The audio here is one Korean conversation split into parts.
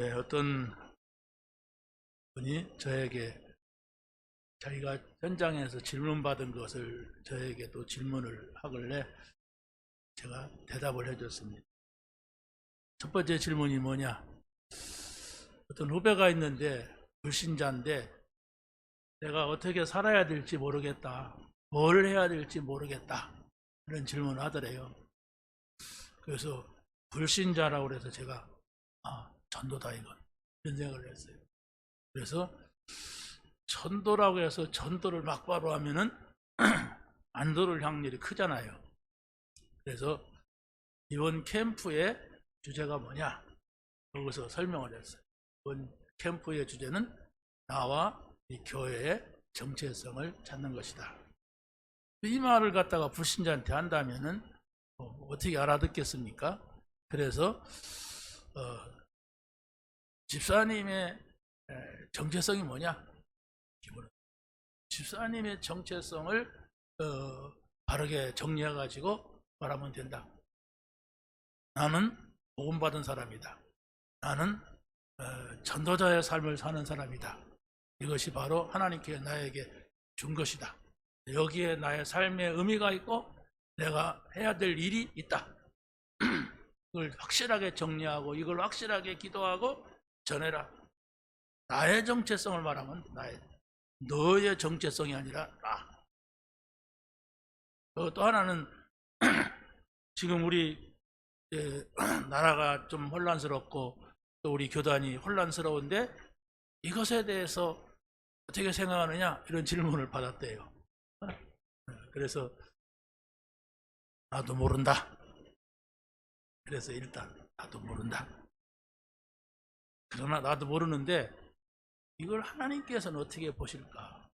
네, 어떤 분이 저에게 자기가 현장에서 질문받은 것을 저에게 또 질문을 하길래 제가 대답을 해줬습니다. 첫 번째 질문이 뭐냐? 어떤 후배가 있는데 불신자인데 내가 어떻게 살아야 될지 모르겠다. 뭘 해야 될지 모르겠다. 이런 질문을 하더래요. 그래서 불신자라고 해서 제가 전도다 이건 이런 생각을 했어요. 그래서 전도라고 해서 전도를 막바로 하면은 안 들어올 확률이 크잖아요. 그래서 이번 캠프의 주제가 뭐냐? 거기서 설명을 했어요. 이번 캠프의 주제는 나와 이 교회의 정체성을 찾는 것이다. 이 말을 갖다가 불신자한테 한다면은 어떻게 알아듣겠습니까? 그래서 집사님의 정체성이 뭐냐? 집사님의 정체성을 바르게 정리해가지고 말하면 된다. 나는 복음받은 사람이다. 나는 전도자의 삶을 사는 사람이다. 이것이 바로 하나님께 나에게 준 것이다. 여기에 나의 삶의 의미가 있고 내가 해야 될 일이 있다. 이걸 확실하게 정리하고 이걸 확실하게 기도하고 전해라. 나의 정체성을 말하면 너의 정체성이 아니라 나. 또 하나는 지금 우리 나라가 좀 혼란스럽고 또 우리 교단이 혼란스러운데 이것에 대해서 어떻게 생각하느냐 이런 질문을 받았대요. 그래서 나도 모른다. 그래서 일단 나도 모른다. 그러나 나도 모르는데 이걸 하나님께서는 어떻게 보실까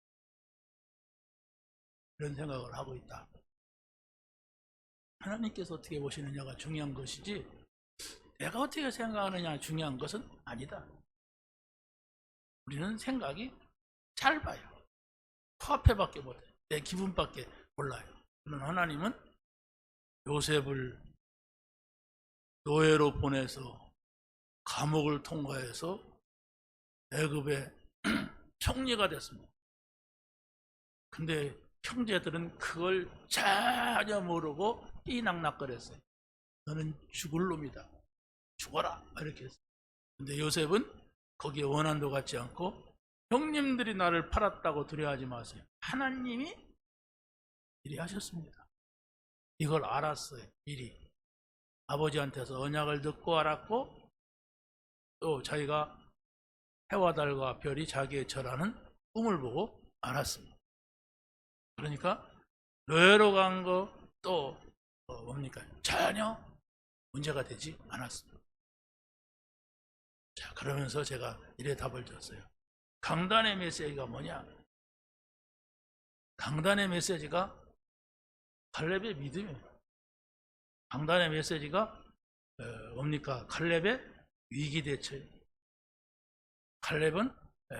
이런 생각을 하고 있다. 하나님께서 어떻게 보시느냐가 중요한 것이지 내가 어떻게 생각하느냐 중요한 것은 아니다. 우리는 생각이 짧아요. 코앞에밖에 못해. 내 기분밖에 몰라요. 그러나 하나님은 요셉을 노예로 보내서 감옥을 통과해서 애굽의 총리가 됐습니다. 근데 형제들은 그걸 전혀 모르고 띠낙낙거렸어요. 너는 죽을 놈이다. 죽어라. 이렇게 했어요. 근데 요셉은 거기에 원한도 갖지 않고 형님들이 나를 팔았다고 두려워하지 마세요. 하나님이 미리 하셨습니다. 이걸 알았어요. 미리. 아버지한테서 언약을 듣고 알았고 또 자기가 해와 달과 별이 자기의 절하는 꿈을 보고 알았습니다. 그러니까 노예로 간 거 또 뭡니까? 전혀 문제가 되지 않았습니다. 자, 그러면서 제가 이래 답을 줬어요. 강단의 메시지가 뭐냐? 강단의 메시지가 갈렙의 믿음이에요. 강단의 메시지가 뭡니까? 갈렙의 위기 대처예요. 갈렙은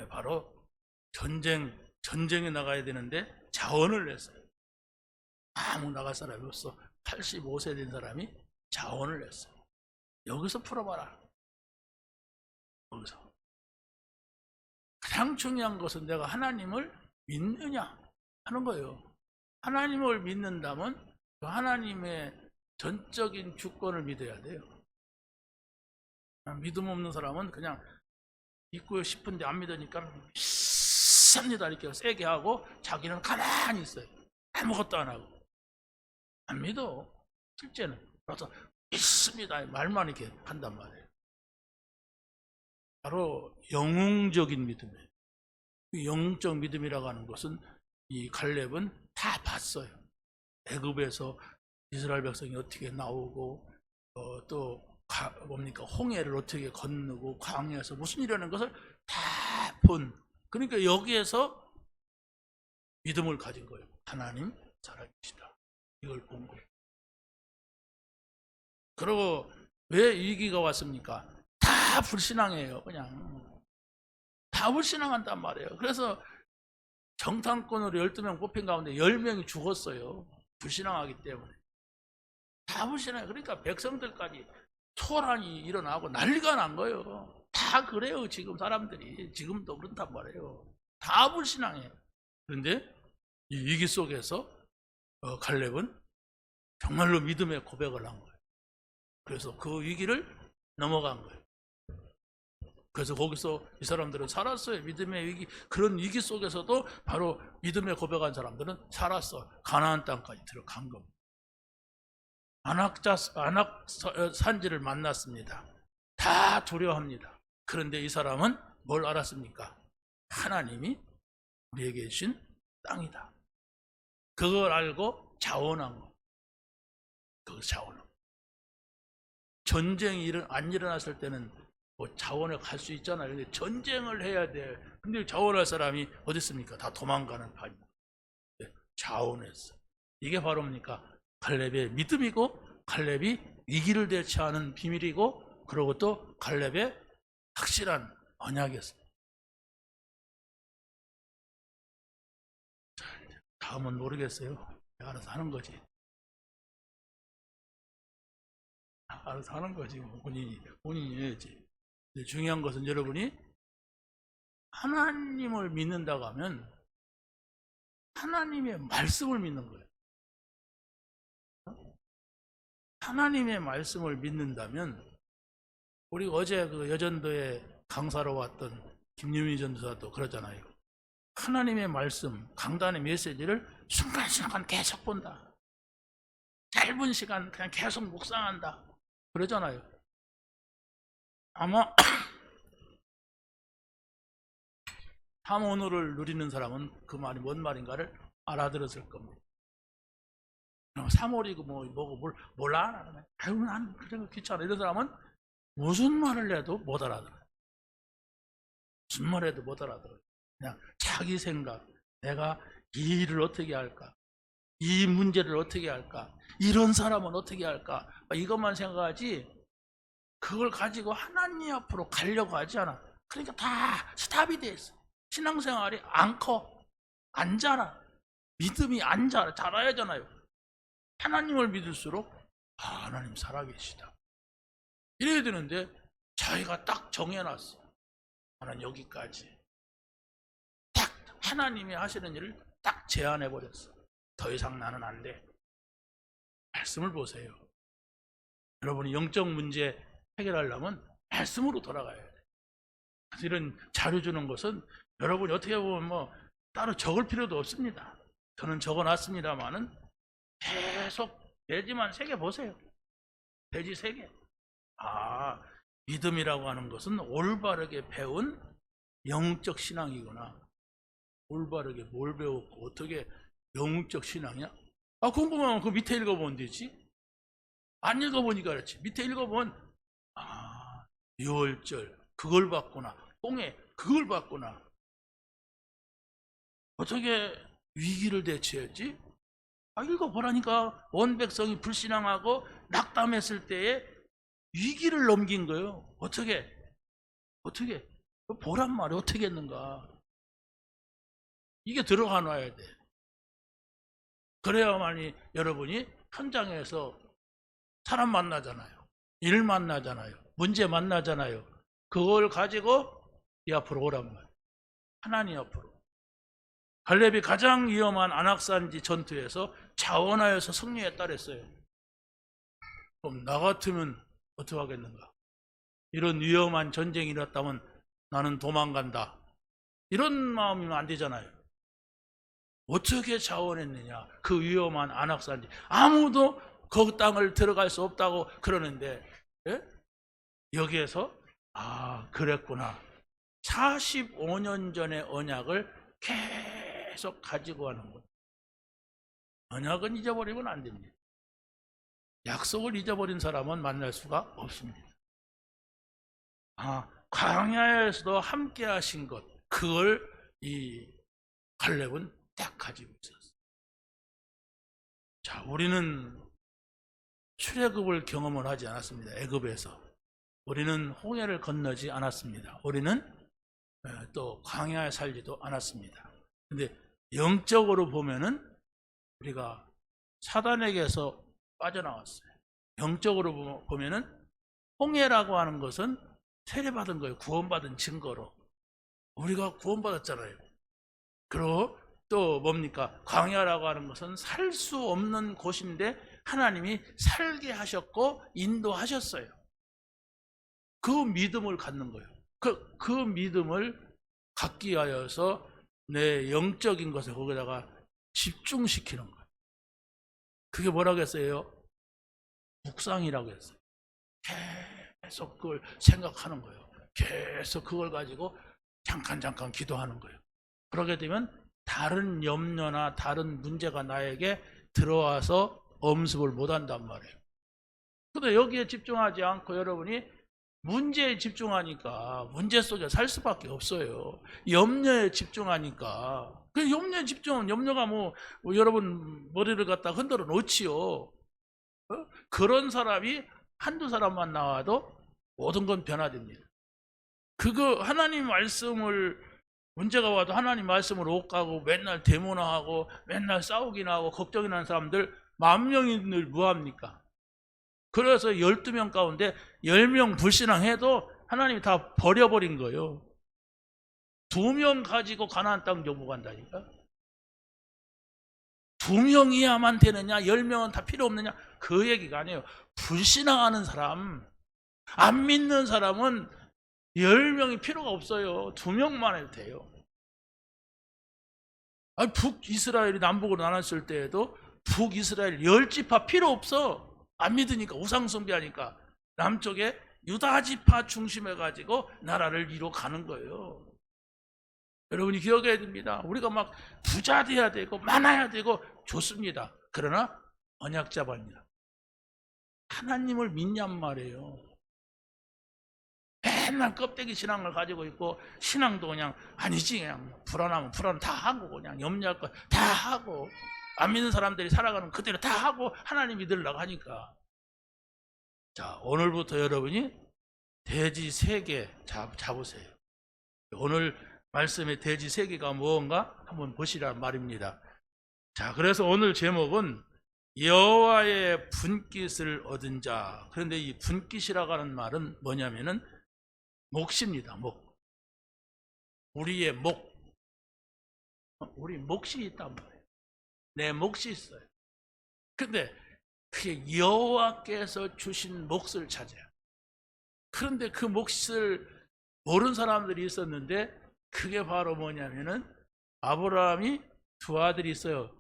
바로 전쟁에 나가야 되는데 자원을 냈어요. 아무 나갈 사람이 없어. 85세 된 사람이 자원을 냈어요. 여기서 풀어봐라. 여기서. 가장 중요한 것은 내가 하나님을 믿느냐 하는 거예요. 하나님을 믿는다면 그 하나님의 전적인 주권을 믿어야 돼요. 믿음 없는 사람은 그냥 믿고 싶은데 안 믿으니까 믿습니다 이렇게 세게 하고 자기는 가만히 있어요. 아무것도 안 하고. 안 믿어. 실제는. 그래서 믿습니다 말만 이렇게 한단 말이에요. 바로 영웅적인 믿음이에요. 영웅적 믿음이라고 하는 것은 이 갈렙은 다 봤어요. 애굽에서 이스라엘 백성이 어떻게 나오고 또 뭡니까 홍해를 어떻게 건너고 광야에서 무슨 일이라는 것을 다 본. 그러니까 여기에서 믿음을 가진 거예요. 하나님 살아계시다. 이걸 본 거예요. 그리고 왜 위기가 왔습니까? 다 불신앙이에요. 그냥 다 불신앙한단 말이에요. 그래서 정탐꾼으로 12명 뽑힌 가운데 10명이 죽었어요. 불신앙하기 때문에. 다 불신앙해요. 그러니까 백성들까지 소란이 일어나고 난리가 난 거예요. 다 그래요. 지금 사람들이 지금도 그렇단 말이에요. 다 불신앙해요. 그런데 이 위기 속에서 갈렙은 정말로 믿음의 고백을 한 거예요. 그래서 그 위기를 넘어간 거예요. 그래서 거기서 이 사람들은 살았어요. 믿음의 위기, 그런 위기 속에서도 바로 믿음의 고백한 사람들은 살았어. 가나안 땅까지 들어간 겁니다. 안악 산지를 만났습니다. 다 두려워합니다. 그런데 이 사람은 뭘 알았습니까? 하나님이 우리에게 주신 땅이다. 그걸 알고 자원한 거. 그 자원한 거. 전쟁이 안 일어났을 때는 뭐 자원에 갈 수 있잖아요. 근데 전쟁을 해야 돼. 근데 자원할 사람이 어디 있습니까? 다 도망가는 판입니다. 자원했어. 이게 바로 뭡니까? 갈렙의 믿음이고, 갈렙이 위기를 대처하는 비밀이고, 그리고 또 갈렙의 확실한 언약이었습니다. 다음은 모르겠어요. 알아서 하는 거지. 알아서 하는 거지. 본인이 해야지. 근데 중요한 것은 여러분이 하나님을 믿는다고 하면 하나님의 말씀을 믿는 거예요. 하나님의 말씀을 믿는다면, 우리 어제 그 여전도에 강사로 왔던 김유미 전도사도 그러잖아요. 하나님의 말씀, 강단의 메시지를 순간순간 계속 본다. 짧은 시간 그냥 계속 묵상한다. 그러잖아요. 아마 함오늘을 누리는 사람은 그 말이 뭔 말인가를 알아들었을 겁니다. 3월이고 뭐고 몰라 나는. 아유, 난 그런 거 귀찮아. 이런 사람은 무슨 말을 해도 못 알아들어요. 무슨 말을 해도 못 알아들어요. 그냥 자기 생각, 내가 이 일을 어떻게 할까, 이 문제를 어떻게 할까, 이런 사람은 어떻게 할까, 이것만 생각하지 그걸 가지고 하나님 앞으로 가려고 하지 않아. 그러니까 다 스탑이 돼 있어. 신앙생활이 안 커, 안 자라. 믿음이 안 자라야잖아요. 하나님을 믿을수록 하나님 살아계시다 이래야 되는데, 자기가 딱 정해놨어. 나는 여기까지. 딱 하나님이 하시는 일을 딱 제안해버렸어. 더 이상 나는 안 돼. 말씀을 보세요. 여러분이 영적 문제 해결하려면 말씀으로 돌아가야 돼. 이런 자료 주는 것은 여러분이 어떻게 보면 따로 적을 필요도 없습니다. 저는 적어놨습니다만은 계속 돼지만 3개 보세요. 돼지 3개. 믿음이라고 하는 것은 올바르게 배운 영적 신앙이구나. 올바르게 뭘 배웠고 어떻게 영적 신앙이야? 궁금하면 그 밑에 읽어보면 되지. 안 읽어보니까 그렇지. 밑에 읽어보면 유월절 그걸 봤구나. 홍해 그걸 봤구나. 어떻게 위기를 대처했지? 읽어보라니까. 온 백성이 불신앙하고 낙담했을 때에 위기를 넘긴 거예요. 어떻게? 보란 말이 어떻게 했는가? 이게 들어가 놔야 돼. 그래야만이 여러분이 현장에서 사람 만나잖아요. 일 만나잖아요. 문제 만나잖아요. 그걸 가지고 이 앞으로 오란 말이에요. 하나님 앞으로. 갈렙이 가장 위험한 안악산지 전투에서 자원하여서 승리했다 그랬어요. 그럼 나 같으면 어떻게 하겠는가? 이런 위험한 전쟁이 일어났다면 나는 도망간다. 이런 마음이면 안 되잖아요. 어떻게 자원했느냐? 그 위험한 안악산지. 아무도 그 땅을 들어갈 수 없다고 그러는데, 여기에서 그랬구나. 45년 전의 언약을 계속 가지고 가는 거예요. 언약은 잊어버리면 안 됩니다. 약속을 잊어버린 사람은 만날 수가 없습니다. 광야에서도 함께 하신 것, 그걸 이 갈렙은 딱 가지고 있었어요. 자, 우리는 출애굽을 경험을 하지 않았습니다. 애굽에서. 우리는 홍해를 건너지 않았습니다. 우리는 또 광야에 살지도 않았습니다. 근데 영적으로 보면은 우리가 사단에게서 빠져나왔어요. 영적으로 보면은 홍해라고 하는 것은 세례받은 거예요. 구원받은 증거로. 우리가 구원받았잖아요. 그리고 또 뭡니까? 광야라고 하는 것은 살 수 없는 곳인데 하나님이 살게 하셨고 인도하셨어요. 그 믿음을 갖는 거예요. 그 믿음을 갖기 위하여서 내 영적인 것에 거기다가 집중시키는 거예요. 그게 뭐라고 했어요? 묵상이라고 했어요. 계속 그걸 생각하는 거예요. 계속 그걸 가지고 잠깐 기도하는 거예요. 그러게 되면 다른 염려나 다른 문제가 나에게 들어와서 엄습을 못한단 말이에요. 근데 여기에 집중하지 않고 여러분이 문제에 집중하니까 문제 속에 살 수밖에 없어요. 염려에 집중하니까. 그 염려에 집중하면 염려가 뭐 여러분 머리를 갖다 흔들어 놓지요. 그런 사람이 한두 사람만 나와도 모든 건 변화됩니다. 그거 하나님 말씀을 문제가 와도 하나님 말씀을 옥가고 맨날 대문화하고 맨날 싸우기나 하고 걱정이나 하는 사람들 10,000명이 늘 뭐합니까? 그래서 12명 가운데 10명 불신앙해도 하나님이 다 버려버린 거예요. 2명 가지고 가나안 땅 정복 간다니까. 2명이야만 되느냐 10명은 다 필요 없느냐 그 얘기가 아니에요. 불신앙하는 사람, 안 믿는 사람은 10명이 필요가 없어요. 2명만 해도 돼요. 아니, 북이스라엘이 남북으로 나눴을 때에도 북이스라엘 10지파 필요 없어. 안 믿으니까, 우상숭배하니까. 남쪽에 유다지파 중심해가지고 나라를 이뤄가는 거예요. 여러분이 기억해야 됩니다. 우리가 막 부자 돼야 되고 많아야 되고 좋습니다. 그러나 언약 잡아입니다. 하나님을 믿냔 말이에요. 맨날 껍데기 신앙을 가지고 있고 신앙도 그냥 아니지, 그냥 불안하면 불안 다 하고 그냥 염려할 거 다 하고 안 믿는 사람들이 살아가는 그대로 다 하고 하나님 믿으려고 하니까. 자, 오늘부터 여러분이 돼지 3개 잡으세요. 오늘 말씀의 돼지 3개가 무언가 한번 보시란 말입니다. 자, 그래서 오늘 제목은 여호와의 분깃을 얻은 자. 그런데 이 분깃이라고 하는 말은 뭐냐면은 몫입니다. 목. 우리의 목. 우리 몫이 있단 말이에요. 내 몫이 있어요. 근데 그게 여호와께서 주신 몫을 찾아요. 그런데 그 몫을 모르는 사람들이 있었는데 그게 바로 뭐냐면은 아브라함이 2 아들이 있어요.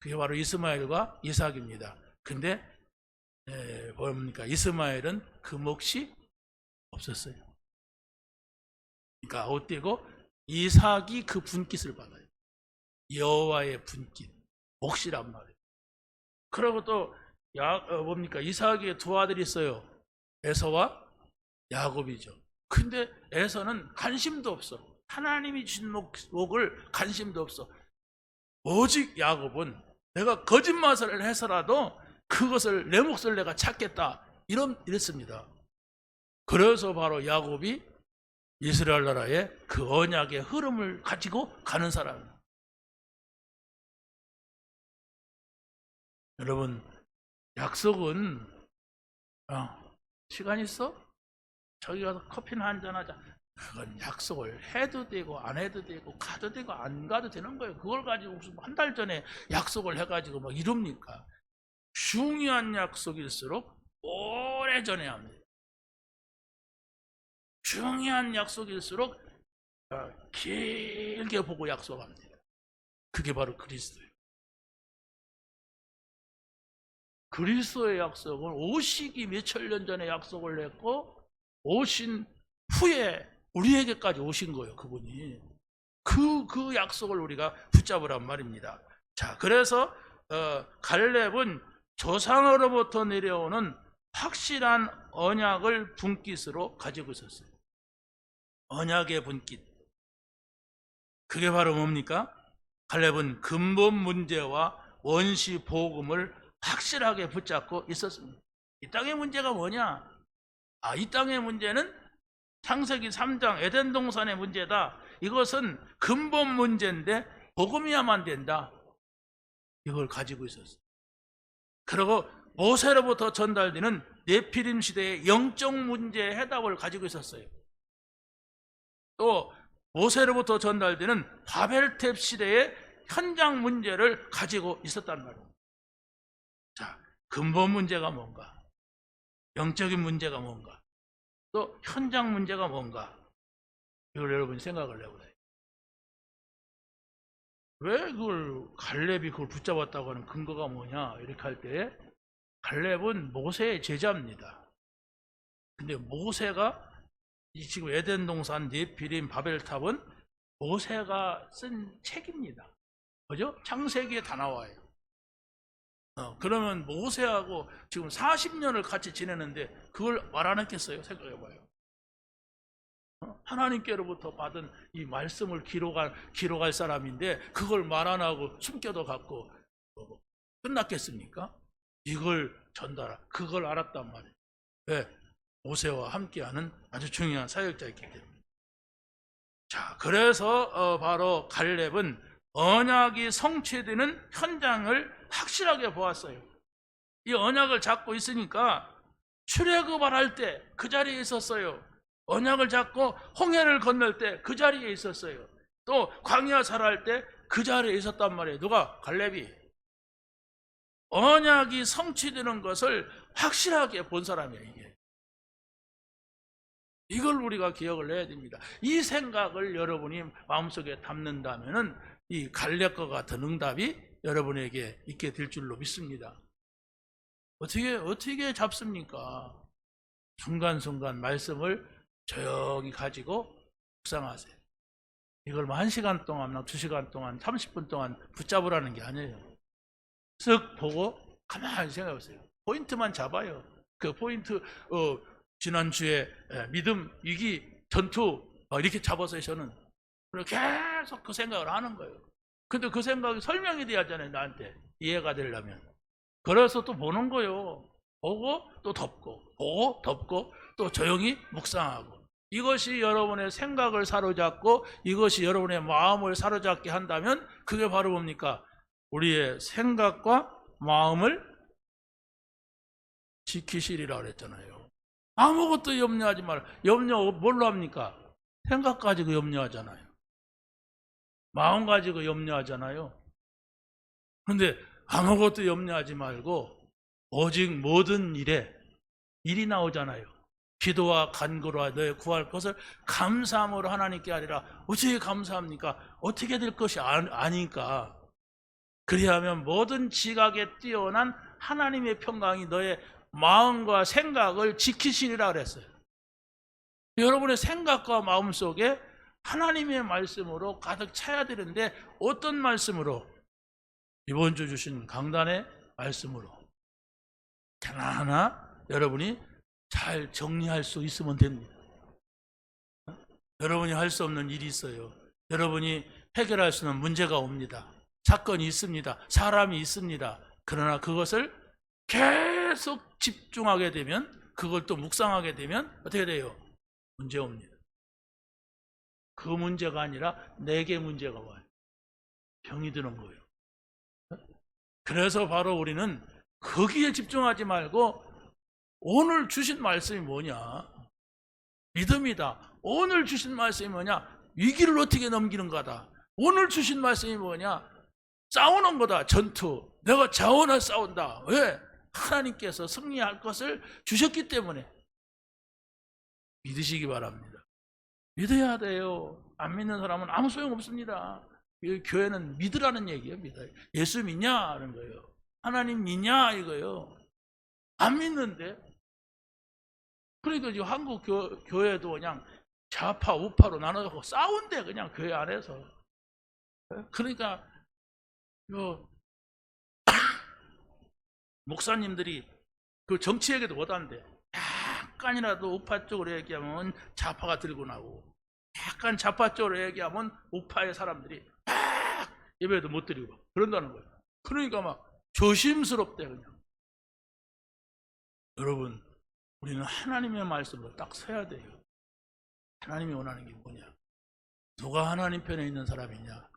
그게 바로 이스마엘과 이삭입니다. 근데 뭡니까? 이스마엘은 그 몫이 없었어요. 그러니까 어때고 이삭이 그 분깃을 받아요. 여호와의 분깃, 몫이란 말이에요. 그리고 또 뭡니까? 이삭의 2 아들이 있어요. 에서와 야곱이죠. 근데 에서는 관심도 없어. 하나님이 주신 몫을 관심도 없어. 오직 야곱은 내가 거짓말을 해서라도 그것을 내 몫을 내가 찾겠다. 이랬습니다. 그래서 바로 야곱이 이스라엘 나라의 그 언약의 흐름을 가지고 가는 사람입니다. 여러분, 약속은 시간 있어? 저기 가서 커피나 한잔 하자. 그건 약속을 해도 되고 안 해도 되고 가도 되고 안 가도 되는 거예요. 그걸 가지고 무슨 1달 전에 약속을 해가지고 막 이럽니까? 중요한 약속일수록 오래전에 합니다. 중요한 약속일수록 길게 보고 약속합니다. 그게 바로 그리스도예요. 그리스도의 약속은 오시기 몇천 년 전에 약속을 했고 오신 후에 우리에게까지 오신 거예요. 그분이 그 약속을 우리가 붙잡으란 말입니다. 자, 그래서 갈렙은 조상으로부터 내려오는 확실한 언약을 분깃으로 가지고 있었어요. 언약의 분깃. 그게 바로 뭡니까? 갈렙은 근본 문제와 원시 복음을 확실하게 붙잡고 있었습니다. 이 땅의 문제가 뭐냐? 이 땅의 문제는 창세기 3장 에덴 동산의 문제다. 이것은 근본 문제인데 복음이야만 된다. 이걸 가지고 있었어요. 그리고 모세로부터 전달되는 네피림 시대의 영적 문제의 해답을 가지고 있었어요. 또 모세로부터 전달되는 바벨탑 시대의 현장 문제를 가지고 있었단 말입니다. 자, 근본 문제가 뭔가? 영적인 문제가 뭔가? 또 현장 문제가 뭔가? 이걸 여러분이 생각을 해보세요. 왜 그걸 갈렙이 그걸 붙잡았다고 하는 근거가 뭐냐? 이렇게 할 때 갈렙은 모세의 제자입니다. 근데 모세가 이 지금 에덴 동산 네피림 바벨탑은 모세가 쓴 책입니다. 그죠? 창세기에 다 나와요. 그러면 모세하고 지금 40년을 같이 지내는데 그걸 말 안 했겠어요? 생각해봐요. 하나님께로부터 받은 이 말씀을 기록할 사람인데 그걸 말 안 하고 숨겨도 갖고 끝났겠습니까? 이걸 그걸 알았단 말이에요. 왜? 모세와 함께하는 아주 중요한 사역자였기 때문에. 자, 그래서 바로 갈렙은 언약이 성취되는 현장을 확실하게 보았어요. 이 언약을 잡고 있으니까 출애굽을 할 때 그 자리에 있었어요. 언약을 잡고 홍해를 건널 때 그 자리에 있었어요. 또 광야 살할 때 그 자리에 있었단 말이에요. 누가? 갈렙이. 언약이 성취되는 것을 확실하게 본 사람이에요. 이걸 우리가 기억을 해야 됩니다. 이 생각을 여러분이 마음속에 담는다면 이 갈렙과 같은 응답이 여러분에게 있게 될 줄로 믿습니다. 어떻게 잡습니까? 순간순간 말씀을 조용히 가지고 묵상하세요. 이걸 뭐 1시간 동안, 2시간 동안, 30분 동안 붙잡으라는 게 아니에요. 쓱 보고 가만히 생각해보세요. 포인트만 잡아요. 그 포인트, 지난주에 믿음, 위기, 전투 이렇게 잡아서 저는 계속 그 생각을 하는 거예요. 근데 그 생각이 설명이 돼야 하잖아요. 나한테 이해가 되려면. 그래서 또 보는 거예요. 보고 또 덮고 보고 덮고 또 조용히 묵상하고. 이것이 여러분의 생각을 사로잡고 이것이 여러분의 마음을 사로잡게 한다면 그게 바로 뭡니까? 우리의 생각과 마음을 지키시리라 그랬잖아요. 아무것도 염려하지 마라. 염려 뭘로 합니까? 생각 가지고 염려하잖아요. 마음 가지고 염려하잖아요. 그런데 아무것도 염려하지 말고 오직 모든 일이 나오잖아요. 기도와 간구로 너의 구할 것을 감사함으로 하나님께 하리라. 어떻게 감사합니까? 어떻게 될 것이 아니까. 그리하면 모든 지각에 뛰어난 하나님의 평강이 너의 마음과 생각을 지키시리라 그랬어요. 여러분의 생각과 마음 속에 하나님의 말씀으로 가득 차야 되는데 어떤 말씀으로? 이번 주 주신 강단의 말씀으로 하나하나 여러분이 잘 정리할 수 있으면 됩니다. 여러분이 할 수 없는 일이 있어요. 여러분이 해결할 수 없는 문제가 옵니다. 사건이 있습니다. 사람이 있습니다. 그러나 그것을 계속 집중하게 되면, 그걸 또 묵상하게 되면 어떻게 돼요? 문제 옵니다. 그 문제가 아니라 내게 문제가 와요. 병이 드는 거예요. 그래서 바로 우리는 거기에 집중하지 말고 오늘 주신 말씀이 뭐냐? 믿음이다. 오늘 주신 말씀이 뭐냐? 위기를 어떻게 넘기는 거다. 오늘 주신 말씀이 뭐냐? 싸우는 거다. 전투. 내가 자원을 싸운다. 왜? 하나님께서 승리할 것을 주셨기 때문에. 믿으시기 바랍니다. 믿어야 돼요. 안 믿는 사람은 아무 소용 없습니다. 교회는 믿으라는 얘기예요. 믿어요. 예수 믿냐? 하는 거예요. 하나님 믿냐? 이거예요. 안 믿는데. 그러니까 지금 한국 교회도 그냥 좌파 우파로 나눠서 싸운대, 그냥 교회 안에서. 그러니까 목사님들이 그 정치 얘기도 못한대. 약간이라도 우파 쪽으로 얘기하면 좌파가 들고 나고, 약간 좌파 쪽으로 얘기하면 우파의 사람들이 막 예배도 못 드리고 그런다는 거예요. 그러니까 막 조심스럽대 그냥. 여러분, 우리는 하나님의 말씀으로 딱 서야 돼요. 하나님이 원하는 게 뭐냐? 누가 하나님 편에 있는 사람이냐?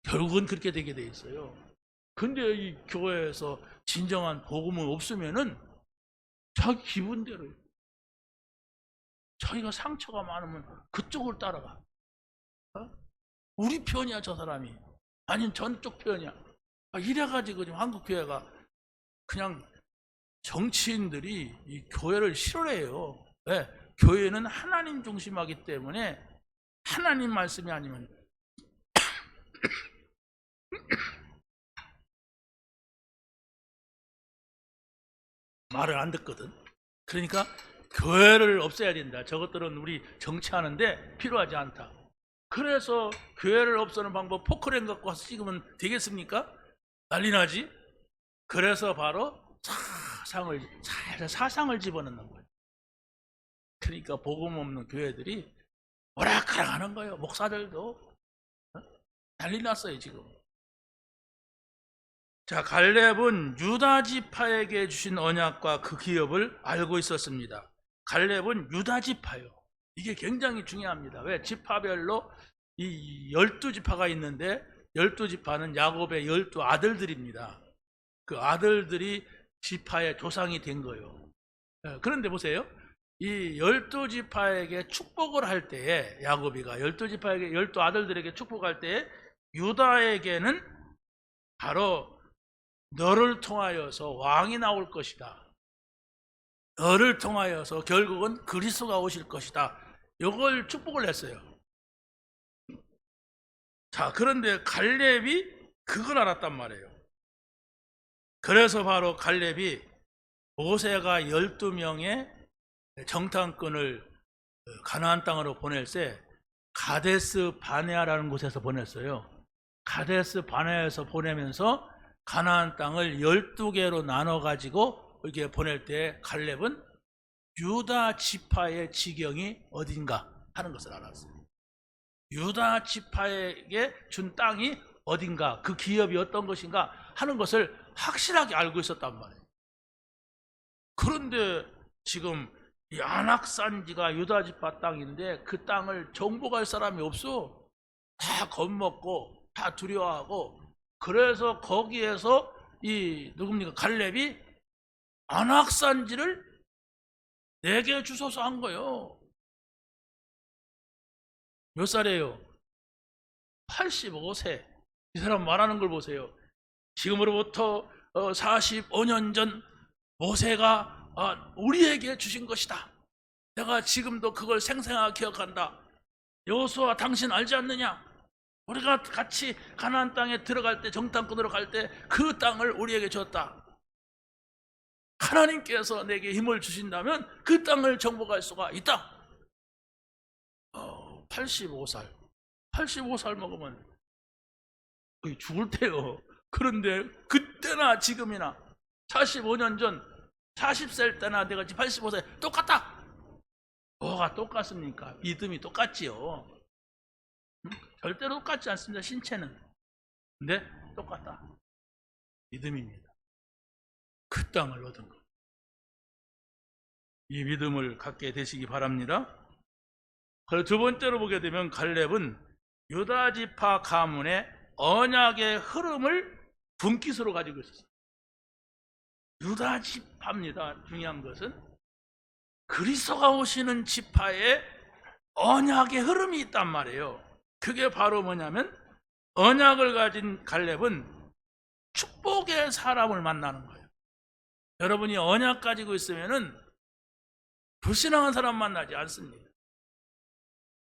결국은 그렇게 되게 돼 있어요. 근데 이 교회에서 진정한 복음은 없으면은 자기 기분대로 자기가 상처가 많으면 그쪽을 따라가. 우리 편이야 저 사람이, 아니면 전쪽 편이야. 이래가지고 지금 한국 교회가 그냥 정치인들이 이 교회를 싫어해요. 왜? 교회는 하나님 중심하기 때문에 하나님 말씀이 아니면 말을 안 듣거든. 그러니까 교회를 없애야 된다. 저것들은 우리 정치하는데 필요하지 않다. 그래서 교회를 없애는 방법 포크레인 갖고 와서 찍으면 되겠습니까? 난리 나지. 그래서 바로 사상을 집어넣는 거예요. 그러니까 복음 없는 교회들이 오락가락 하는 거예요. 목사들도 난리 났어요 지금. 자, 갈렙은 유다 지파에게 주신 언약과 그 기업을 알고 있었습니다. 갈렙은 유다 지파요. 이게 굉장히 중요합니다. 왜? 지파별로 이 12지파가 있는데 12지파는 야곱의 12아들들입니다. 그 아들들이 지파의 조상이 된 거예요. 그런데 보세요. 이 12지파에게 축복을 할 때에 야곱이가 12지파에게 12아들들에게 축복할 때에 유다에게는 바로 너를 통하여서 왕이 나올 것이다. 너를 통하여서 결국은 그리스도가 오실 것이다. 이걸 축복을 했어요. 자, 그런데 갈렙이 그걸 알았단 말이에요. 그래서 바로 갈렙이 모세가 12명의 정탐꾼을 가나안 땅으로 보낼 때 가데스 바네아라는 곳에서 보냈어요. 가데스 바네아에서 보내면서 가나안 땅을 12개로 나눠 가지고 이렇게 보낼 때 갈렙은 유다 지파의 지경이 어딘가 하는 것을 알았어요. 유다 지파에게 준 땅이 어딘가, 그 기업이 어떤 것인가 하는 것을 확실하게 알고 있었단 말이에요. 그런데 지금 이 안악산지가 유다 지파 땅인데 그 땅을 정복할 사람이 없어. 다 겁먹고 다 두려워하고. 그래서 거기에서 이 누굽니까? 갈렙이 안악산지를 내게 주소서 한 거예요. 몇 살이에요? 85세. 이 사람 말하는 걸 보세요. 지금으로부터 45년 전 모세가 우리에게 주신 것이다. 내가 지금도 그걸 생생하게 기억한다. 여호수아, 당신 알지 않느냐? 우리가 같이 가나안 땅에 들어갈 때, 정탐꾼으로 갈 때 그 땅을 우리에게 줬다. 하나님께서 내게 힘을 주신다면 그 땅을 정복할 수가 있다. 85살. 85살 먹으면 거의 죽을 때요. 그런데 그때나 지금이나 45년 전 40살 때나 내가 지금 85세 똑같다. 뭐가 똑같습니까? 믿음이 똑같지요. 절대로 똑같지 않습니다. 신체는. 근데 똑같다. 믿음입니다. 그 땅을 얻은 것. 이 믿음을 갖게 되시기 바랍니다. 그리고 두 번째로 보게 되면 갈렙은 유다 지파 가문의 언약의 흐름을 분깃으로 가지고 있었어요. 유다 지파입니다. 중요한 것은 그리스도가 오시는 지파에 언약의 흐름이 있단 말이에요. 그게 바로 뭐냐면 언약을 가진 갈렙은 축복의 사람을 만나는 거예요. 여러분이 언약 가지고 있으면은 불신앙한 사람 만나지 않습니다.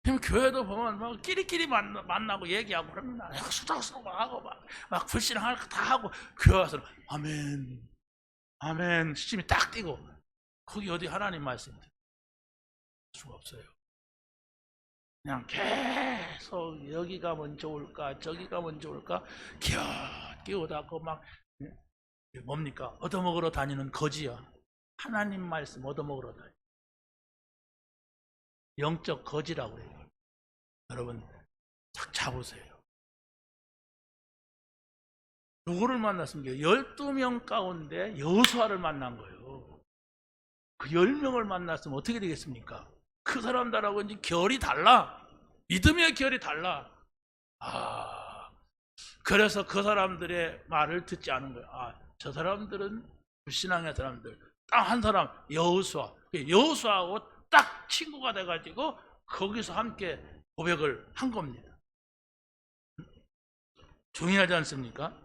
지금 교회도 보면 막 끼리끼리 만나고 얘기하고 그럽니다. 수다수다하고 막 불신앙할 거 다 하고 교회 와서 아멘, 아멘 시침이 딱 뛰고 거기 어디 하나님 말씀 들을 수가 없어요. 그냥 계속 여기 가면 좋을까 저기 가면 좋을까 끼어다고 막 뭡니까? 얻어먹으러 다니는 거지야. 하나님 말씀 얻어먹으러 다니. 영적 거지라고 해요. 여러분 딱 잡으세요. 누구를 만났습니까? 12명 가운데 여호수아를 만난 거예요. 그 10명을 만났으면 어떻게 되겠습니까? 그 사람들하고 이제 결이 달라. 믿음의 결이 달라. 그래서 그 사람들의 말을 듣지 않은 거예요. 저 사람들은 불신앙의 사람들. 딱 한 사람 여호수아. 여호수아하고 딱 친구가 돼가지고 거기서 함께 고백을 한 겁니다. 중요하지 않습니까?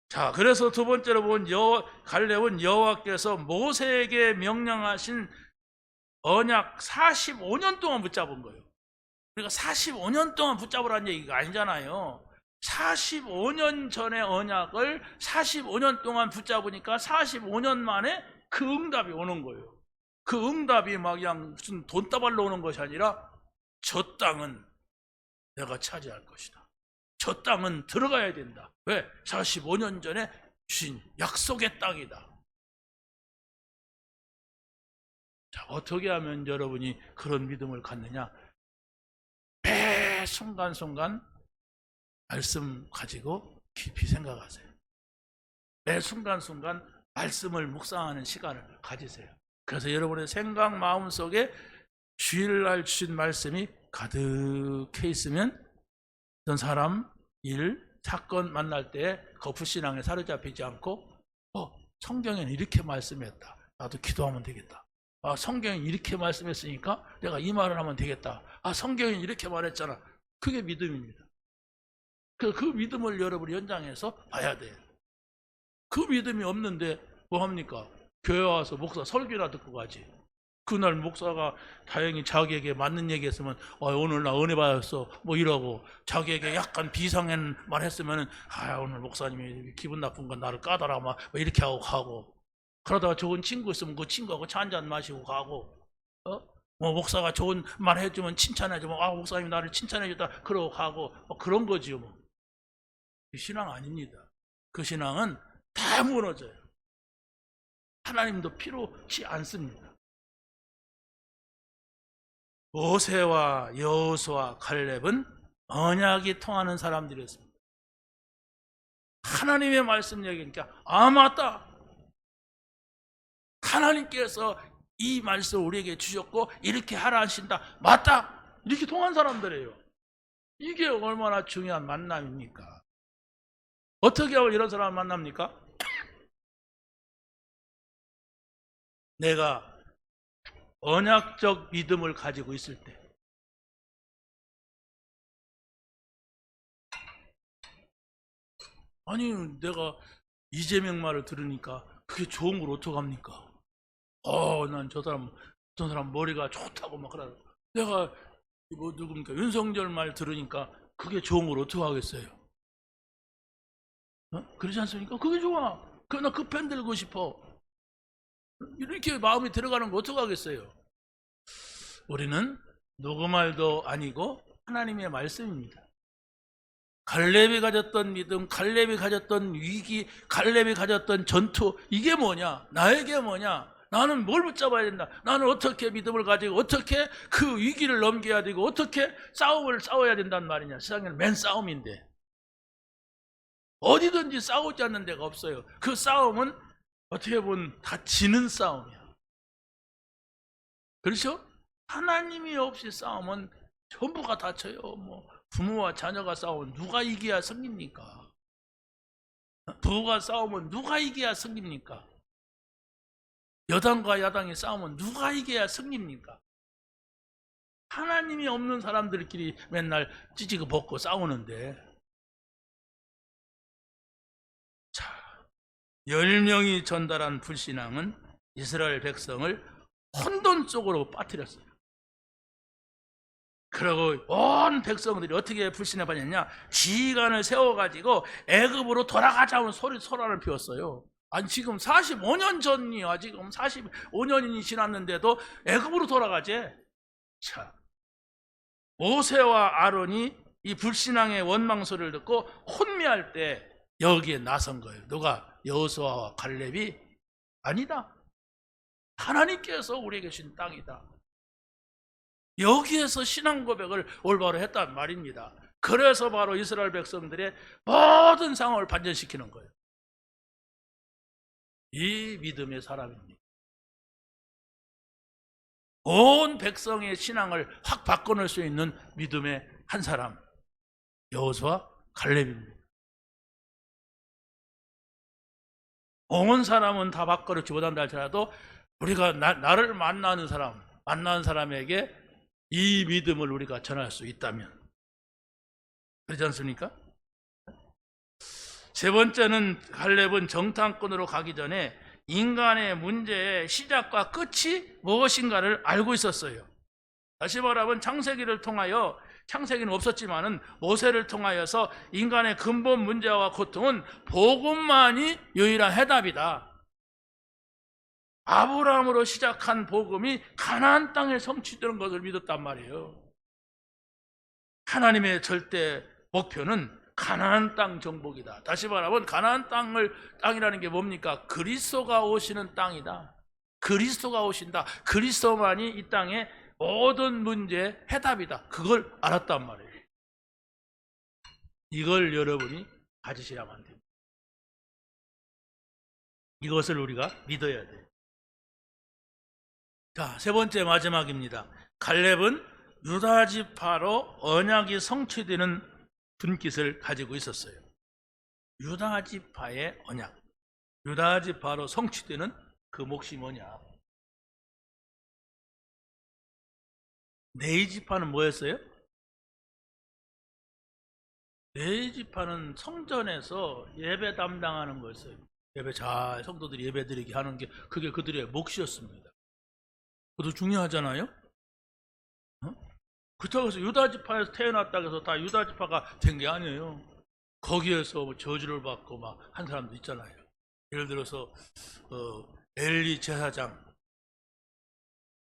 자, 그래서 두 번째로 본 갈렙은 여호와께서 모세에게 명령하신 언약 45년 동안 붙잡은 거예요. 그러니까 45년 동안 붙잡으라는 얘기가 아니잖아요. 45년 전의 언약을 45년 동안 붙잡으니까 45년 만에 그 응답이 오는 거예요. 그 응답이 막 그냥 무슨 돈다발로 오는 것이 아니라 저 땅은 내가 차지할 것이다. 저 땅은 들어가야 된다. 왜? 45년 전에 주신 약속의 땅이다. 자, 어떻게 하면 여러분이 그런 믿음을 갖느냐? 매 순간순간 말씀 가지고 깊이 생각하세요. 매 순간순간 말씀을 묵상하는 시간을 가지세요. 그래서 여러분의 생각 마음속에 주일날 주신 말씀이 가득해 있으면 어떤 사람, 일, 사건 만날 때 거푸신앙에 사로잡히지 않고 성경에는 이렇게 말씀했다. 나도 기도하면 되겠다. 성경이 이렇게 말씀했으니까 내가 이 말을 하면 되겠다. 성경이 이렇게 말했잖아. 그게 믿음입니다. 그 믿음을 여러분이 현장에서 봐야 돼요. 그 믿음이 없는데 뭐 합니까? 교회 와서 목사 설교나 듣고 가지. 그날 목사가 다행히 자기에게 맞는 얘기 했으면 오늘 나 은혜 받았어 뭐 이러고, 자기에게 약간 비상한 말 했으면 오늘 목사님이 기분 나쁜 건 나를 까다라 막 이렇게 하고 가고, 그러다가 좋은 친구 있으면 그 친구하고 차 한잔 마시고 가고, 뭐 목사가 좋은 말 해주면 칭찬해주면 목사님이 나를 칭찬해줬다 그러고 가고, 그런 거지요. 뭐. 그 신앙 아닙니다. 그 신앙은 다 무너져요. 하나님도 필요치 않습니다. 모세와 여호수아, 갈렙은 언약이 통하는 사람들이었습니다. 하나님의 말씀 얘기니까 맞다. 하나님께서 이 말씀을 우리에게 주셨고 이렇게 하라 하신다. 맞다. 이렇게 통한 사람들이에요. 이게 얼마나 중요한 만남입니까? 어떻게 하면 이런 사람을 만납니까? 내가 언약적 믿음을 가지고 있을 때, 아니 내가 이재명 말을 들으니까 그게 좋은 걸 어떡합니까? 난 저 사람 머리가 좋다고 막 그러고, 내가 뭐 누굽니까? 윤석열 말 들으니까 그게 좋은 걸 어떡하겠어요? 그러지 않습니까? 그게 좋아. 나 그 펜 들고 싶어. 이렇게 마음이 들어가는 거 어떡하겠어요? 우리는 누구 말도 아니고 하나님의 말씀입니다. 갈렙이 가졌던 믿음, 갈렙이 가졌던 위기, 갈렙이 가졌던 전투, 이게 뭐냐? 나에게 뭐냐? 나는 뭘 붙잡아야 된다? 나는 어떻게 믿음을 가지고 어떻게 그 위기를 넘겨야 되고 어떻게 싸움을 싸워야 된단 말이냐? 세상에는 맨 싸움인데 어디든지 싸우지 않는 데가 없어요. 그 싸움은 어떻게 보면 다 지는 싸움이야. 그렇죠? 하나님이 없이 싸우면 전부가 다쳐요. 뭐 부모와 자녀가 싸우면 누가 이겨야 승리입니까? 부부가 싸우면 누가 이겨야 승리입니까? 여당과 야당이 싸우면 누가 이겨야 승리입니까? 하나님이 없는 사람들끼리 맨날 찌지고 벗고 싸우는데, 자, 10명이 전달한 불신앙은 이스라엘 백성을 혼돈 속으로 빠뜨렸어요. 그리고 온 백성들이 어떻게 불신에 빠졌냐? 지휘관을 세워가지고 애굽으로 돌아가자는 소란을 피웠어요. 아니 지금 45년 전이야. 지금 45년이 지났는데도 애굽으로 돌아가지. 자, 모세와 아론이 이 불신앙의 원망 소리를 듣고 혼미할 때 여기에 나선 거예요. 누가? 여호수아와 갈렙이 아니다. 하나님께서 우리에게 주신 땅이다. 여기에서 신앙 고백을 올바로 했단 말입니다. 그래서 바로 이스라엘 백성들의 모든 상황을 반전시키는 거예요. 이 믿음의 사람입니다. 온 백성의 신앙을 확 바꿔놓을 수 있는 믿음의 한 사람, 여호수아, 갈렙입니다. 온 사람은 다 바꿔놓지 못한다 할지라도 우리가 나를 만나는 사람, 만난 사람에게 이 믿음을 우리가 전할 수 있다면, 그렇지 않습니까? 세 번째는 갈렙은 정탐꾼으로 가기 전에 인간의 문제의 시작과 끝이 무엇인가를 알고 있었어요. 다시 말하면 창세기를 통하여, 창세기는 없었지만은 모세를 통하여서 인간의 근본 문제와 고통은 복음만이 유일한 해답이다. 아브라함으로 시작한 복음이 가나안 땅에 성취되는 것을 믿었단 말이에요. 하나님의 절대 목표는 가나안 땅 정복이다. 다시 말하면 가나안 땅이라는 게 뭡니까? 그리스도가 오시는 땅이다. 그리스도가 오신다. 그리스도만이 이 땅의 모든 문제의 해답이다. 그걸 알았단 말이에요. 이걸 여러분이 가지셔야만 됩니다. 이것을 우리가 믿어야 돼요. 자, 세 번째 마지막입니다. 갈렙은 유다 지파로 언약이 성취되는 분깃을 가지고 있었어요. 유다 지파의 언약, 유다 지파로 성취되는 그 몫이 뭐냐? 레위 지파는 뭐였어요? 레위 지파는 성전에서 예배 담당하는 거였어요. 예배 잘 성도들이 예배드리게 하는 게 그게 그들의 몫이었습니다. 그것도 중요하잖아요. 그렇다고 해서 유다 지파에서 태어났다고 해서 다 유다 지파가 된 게 아니에요. 거기에서 뭐 저주를 받고 막 한 사람도 있잖아요. 예를 들어서 엘리 제사장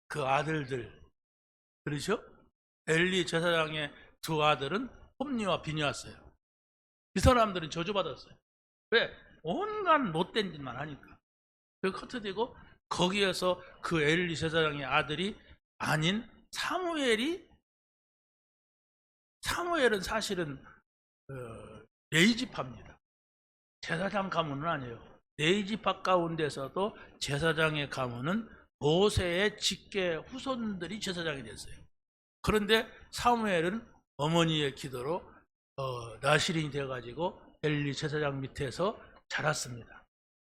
그 아들들, 그렇죠? 엘리 제사장의 두 아들은 홈니와 비니아스예요. 이 사람들은 저주받았어요. 왜? 온갖 못된 짓만 하니까. 그 커트되고 거기에서 그 엘리 제사장의 아들이 아닌 사무엘은 사실은 레위 지파입니다. 제사장 가문은 아니에요. 레위 지파 가운데서도 제사장의 가문은 모세의 직계 후손들이 제사장이 됐어요. 그런데 사무엘은 어머니의 기도로 나실인이 되어가지고 엘리 제사장 밑에서 자랐습니다.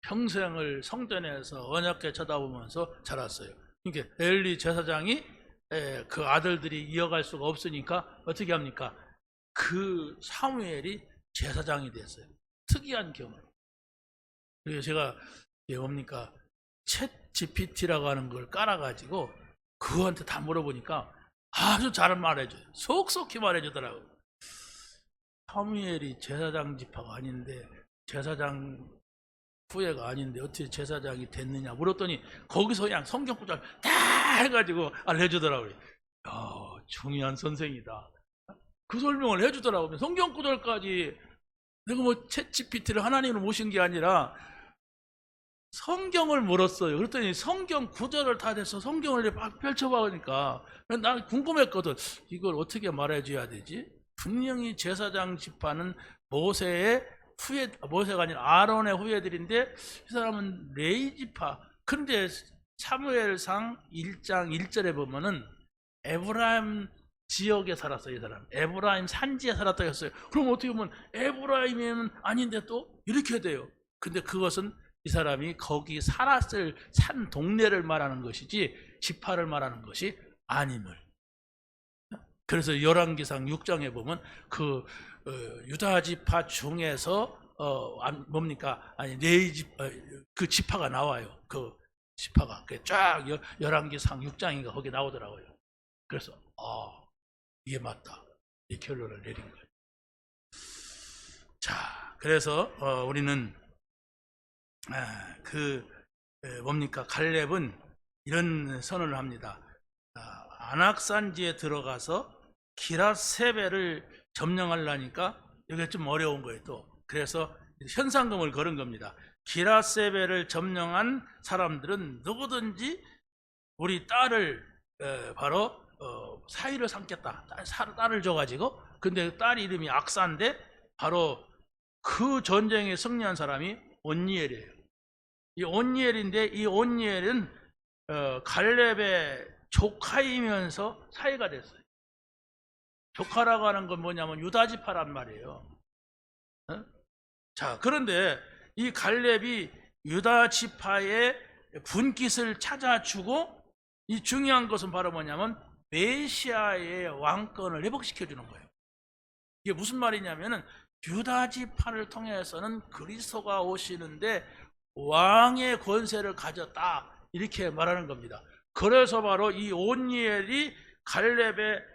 평생을 성전에서 언약궤 쳐다보면서 자랐어요. 그러니까 엘리 제사장이 그 아들들이 이어갈 수가 없으니까 어떻게 합니까? 그 사무엘이 제사장이 됐어요. 특이한 경우. 그래서 제가 뭡니까? 챗 GPT라고 하는 걸 깔아가지고 그거한테 다 물어보니까 아주 잘 말해줘요. 속속히 말해주더라고요. 사무엘이 제사장 지파가 아닌데, 제사장 후예가 아닌데 어떻게 제사장이 됐느냐 물었더니 거기서 그냥 성경 구절 다 해가지고 알려주더라고요. 중요한 선생이다. 그 설명을 해주더라고요. 성경 구절까지. 내가 뭐 챗 GPT를 하나님으로 모신 게 아니라 성경을 물었어요. 그랬더니 성경 구절을 다 돼서 성경을 막 펼쳐보니까 난 궁금했거든. 이걸 어떻게 말해줘야 되지? 분명히 제사장 지파는 모세가 아니라 아론의 후예들인데 이 사람은 레위 지파. 그런데 사무엘상 1장 1절에 보면은 에브라임 지역에 살았어요. 이 사람 에브라임 산지에 살았다고 했어요. 그럼 어떻게 보면 에브라임은 아닌데 또 이렇게 돼요. 근데 그것은 이 사람이 거기 살았을 산 동네를 말하는 것이지 지파를 말하는 것이 아님을. 그래서 열왕기상 6장에 보면 그 유다 지파 중에서 뭡니까? 아니 레위 그 지파가 나와요. 그 지파가 쫙 열왕기상 6장인가 거기 나오더라고요. 그래서 이게 맞다. 이 결론을 내린 거예요. 자, 그래서 우리는 뭡니까? 갈렙은 이런 선언을 합니다. 안악산지에 들어가서 기랏세벨을 점령하려니까 이게 좀 어려운 거예요. 또 그래서 현상금을 걸은 겁니다. 기랏세벨을 점령한 사람들은 누구든지 우리 딸을 바로 사위를 삼겠다. 딸을 줘가지고. 근데 딸 이름이 악사인데 바로 그 전쟁에 승리한 사람이 온니엘이에요. 이 온니엘인데 이 온니엘은 갈렙의 조카이면서 사위가 됐어요. 조카라고 하는 건 뭐냐면 유다 지파란 말이에요. 자, 그런데 이 갈렙이 유다 지파의 분깃을 찾아주고 이 중요한 것은 바로 뭐냐면 메시아의 왕권을 회복시켜 주는 거예요. 이게 무슨 말이냐면은 유다 지파를 통해서는 그리스도가 오시는데 왕의 권세를 가졌다, 이렇게 말하는 겁니다. 그래서 바로 이 온니엘이 갈렙의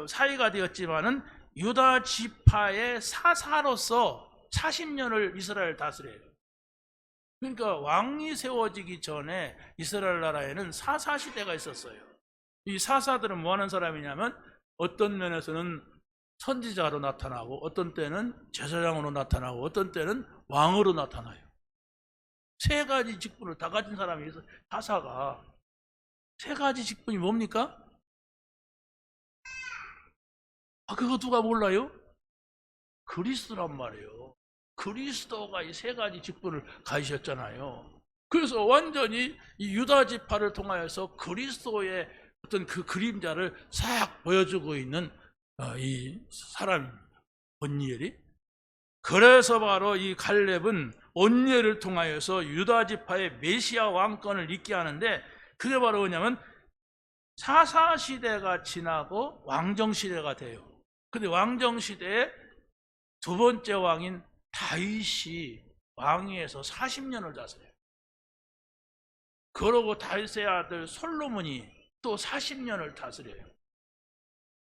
사이가 되었지만은 유다 지파의 사사로서 40년을 이스라엘 다스려요. 그러니까 왕이 세워지기 전에 이스라엘 나라에는 사사 시대가 있었어요. 이 사사들은 뭐 하는 사람이냐면 어떤 면에서는 선지자로 나타나고, 어떤 때는 제사장으로 나타나고, 어떤 때는 왕으로 나타나요. 세 가지 직분을 다 가진 사람이 있어요. 사사가 세 가지 직분이 뭡니까? 그거 누가 몰라요? 그리스도란 말이에요. 그리스도가 이 세 가지 직분을 가지셨잖아요. 그래서 완전히 이 유다 지파를 통하여서 그리스도의 어떤 그 그림자를 싹 보여주고 있는 이 사람입니다. 온니엘이. 그래서 바로 이 갈렙은 온니엘을 통하여서 유다 지파의 메시아 왕권을 있게 하는데, 그게 바로 뭐냐면 사사 시대가 지나고 왕정 시대가 돼요. 근데 왕정 시대에 두 번째 왕인 다윗이 왕위에서 40년을 다스려요. 그러고 다윗의 아들 솔로몬이 또 40년을 다스려요.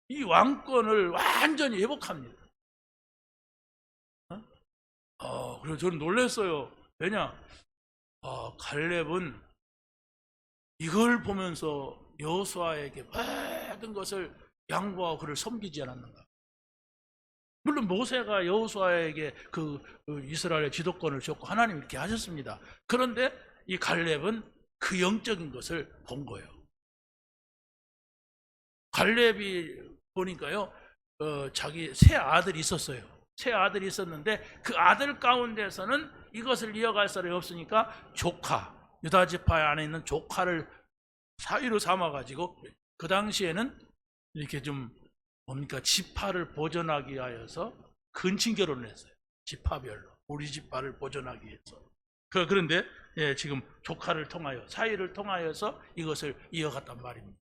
이 왕권을 완전히 회복합니다. 그래서 저는 놀랐어요. 왜냐? 갈렙은 이걸 보면서 여호수아에게 모든 것을 양보하고 그를 섬기지 않았는가. 물론 모세가 여호수아에게 그 이스라엘의 지도권을 줬고 하나님 이렇게 하셨습니다. 그런데 이 갈렙은 그 영적인 것을 본 거예요. 갈렙이 보니까요, 자기 세 아들이 있었어요. 세 아들이 있었는데 그 아들 가운데서는 이것을 이어갈 사람이 없으니까 조카, 유다 지파 안에 있는 조카를 사위로 삼아가지고, 그 당시에는 이렇게 좀 뭡니까, 지파를 보존하기 위하여서 근친 결혼을 했어요. 지파별로 우리 지파를 보존하기 위해서. 그런데 지금 조카를 통하여, 사위를 통하여서 이것을 이어갔단 말입니다.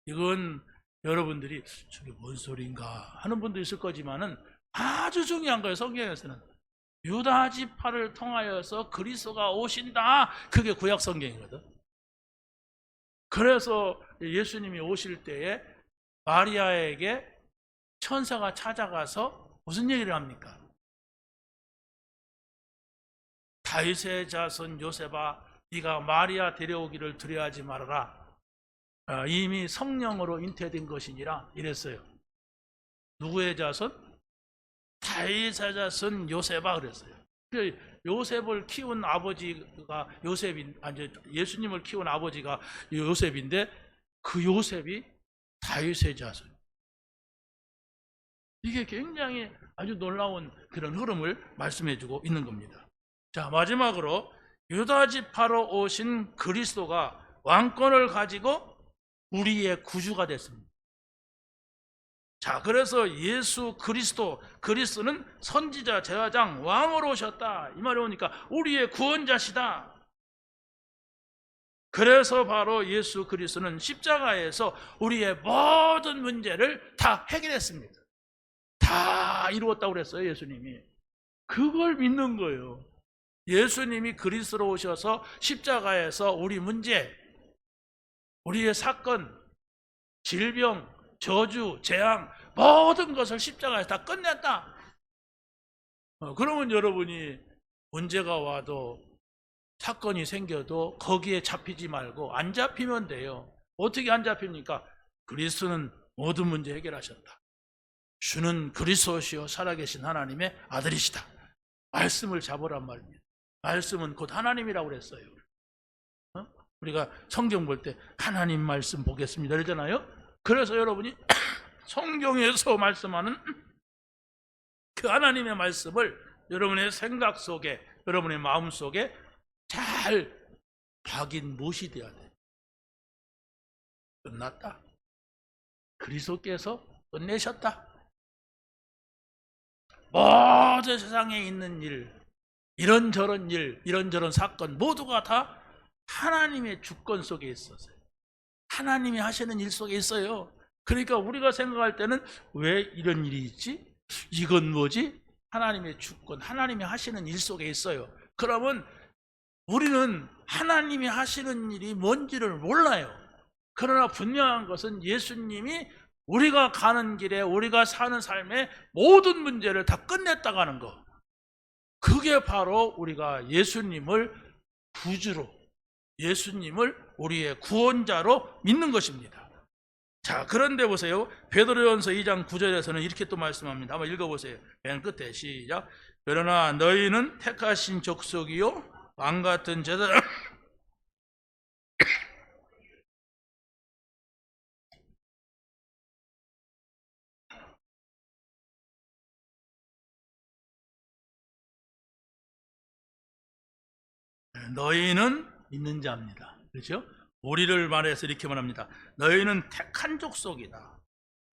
이건 여러분들이 저게 뭔 소린가 하는 분도 있을 거지만은 아주 중요한 거예요. 성경에서는 유다 지파를 통하여서 그리스도가 오신다, 그게 구약 성경이거든. 그래서 예수님이 오실 때에 마리아에게 천사가 찾아가서 무슨 얘기를 합니까? 다윗의 자손 요셉아, 네가 마리아 데려오기를 두려워하지 말아라. 이미 성령으로 잉태된 것이니라, 이랬어요. 누구의 자손? 다윗의 자손 요셉아, 그랬어요. 요셉을 키운 아버지가 예수님을 키운 아버지가 요셉인데 그 요셉이 다윗의 자손. 이게 굉장히 아주 놀라운 그런 흐름을 말씀해주고 있는 겁니다. 자, 마지막으로 유다 지파로 오신 그리스도가 왕권을 가지고 우리의 구주가 됐습니다. 자, 그래서 예수 그리스도는 선지자, 제사장, 왕으로 오셨다, 이 말이 오니까 우리의 구원자시다. 그래서 바로 예수 그리스도는 십자가에서 우리의 모든 문제를 다 해결했습니다. 다 이루었다고 그랬어요, 예수님이. 그걸 믿는 거예요. 예수님이 그리스도로 오셔서 십자가에서 우리 문제, 우리의 사건, 질병, 저주, 재앙, 모든 것을 십자가에서 다 끝냈다. 그러면 여러분이 문제가 와도, 사건이 생겨도 거기에 잡히지 말고 안 잡히면 돼요. 어떻게 안 잡힙니까? 그리스도는 모든 문제 해결하셨다. 주는 그리스도시요 살아계신 하나님의 아들이시다. 말씀을 잡으란 말입니다. 말씀은 곧 하나님이라고 그랬어요. 우리가 성경 볼 때 하나님 말씀 보겠습니다 그러잖아요. 그래서 여러분이 성경에서 말씀하는 그 하나님의 말씀을 여러분의 생각 속에, 여러분의 마음 속에 잘 박인 못이 되어야 돼. 끝났다. 그리스도께서 끝내셨다. 모든 세상에 있는 일, 이런저런 사건 모두가 다 하나님의 주권 속에 있었어요. 하나님이 하시는 일 속에 있어요. 그러니까 우리가 생각할 때는 왜 이런 일이 있지? 이건 뭐지? 하나님의 주권, 하나님이 하시는 일 속에 있어요. 그러면 우리는 하나님이 하시는 일이 뭔지를 몰라요. 그러나 분명한 것은 예수님이 우리가 가는 길에, 우리가 사는 삶의 모든 문제를 다 끝냈다고 하는 거. 그게 바로 우리가 예수님을 구주로, 예수님을 우리의 구원자로 믿는 것입니다. 자, 그런데 보세요. 베드로전서 2장 9절에서는 이렇게 또 말씀합니다. 한번 읽어보세요. 맨 끝에 시작. 그러나 너희는 택하신 족속이요 왕같은 제사 너희는 믿는 자입니다. 그렇죠? 우리를 말해서 이렇게 말합니다. 너희는 택한 족속이다.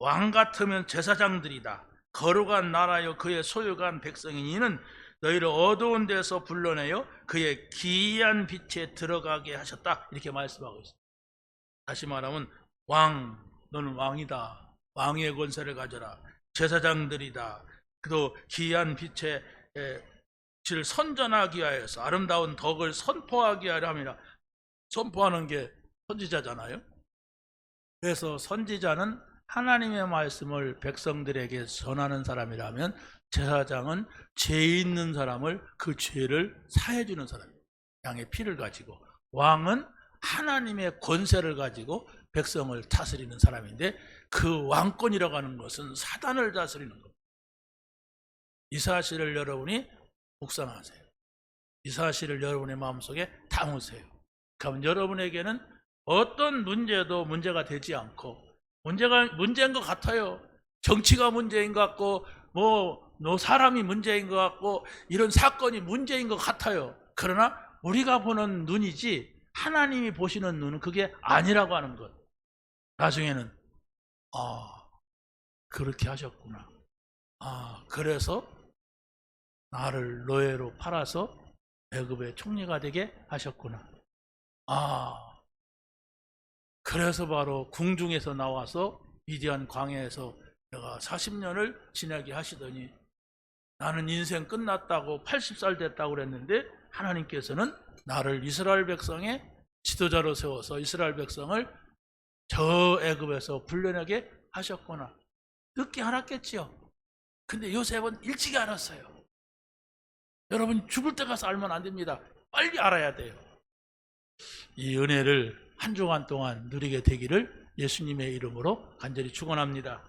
왕 같으면 제사장들이다. 거룩한 나라여 그의 소유한 백성이니 이는 너희를 어두운 데서 불러내어 그의 기이한 빛에 들어가게 하셨다. 이렇게 말씀하고 있습니다. 다시 말하면 왕, 너는 왕이다. 왕의 권세를 가져라. 제사장들이다. 또 기이한 빛의 질 선전하기 위하여서 아름다운 덕을 선포하기 위하여 함이라. 선포하는 게 선지자잖아요. 그래서 선지자는 하나님의 말씀을 백성들에게 전하는 사람이라면 제사장은 죄 있는 사람을 그 죄를 사해주는 사람이에요. 양의 피를 가지고. 왕은 하나님의 권세를 가지고 백성을 다스리는 사람인데 그 왕권이라고 하는 것은 사단을 다스리는 겁니다. 이 사실을 여러분이 묵상하세요. 이 사실을 여러분의 마음속에 담으세요. 그럼 여러분에게는 어떤 문제도 문제가 되지 않고 문제인 것 같아요. 정치가 문제인 것 같고 사람이 문제인 것 같고 이런 사건이 문제인 것 같아요. 그러나 우리가 보는 눈이지 하나님이 보시는 눈은 그게 아니라고 하는 것. 나중에는 그렇게 하셨구나. 그래서 나를 노예로 팔아서 애굽의 총리가 되게 하셨구나. 그래서 바로 궁중에서 나와서 미디안 광야에서 내가 40년을 지내게 하시더니 나는 인생 끝났다고 80살 됐다고 그랬는데 하나님께서는 나를 이스라엘 백성의 지도자로 세워서 이스라엘 백성을 저 애굽에서 불려내게 하셨구나. 늦게 알았겠지요. 근데 요셉은 일찍 알았어요. 여러분 죽을 때 가서 알면 안 됩니다. 빨리 알아야 돼요. 이 은혜를 한 주간 동안 누리게 되기를 예수님의 이름으로 간절히 축원합니다.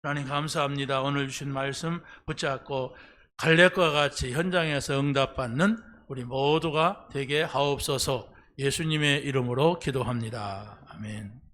하나님 감사합니다. 오늘 주신 말씀 붙잡고 갈렙과 같이 현장에서 응답받는 우리 모두가 되게 하옵소서. 예수님의 이름으로 기도합니다. 아멘.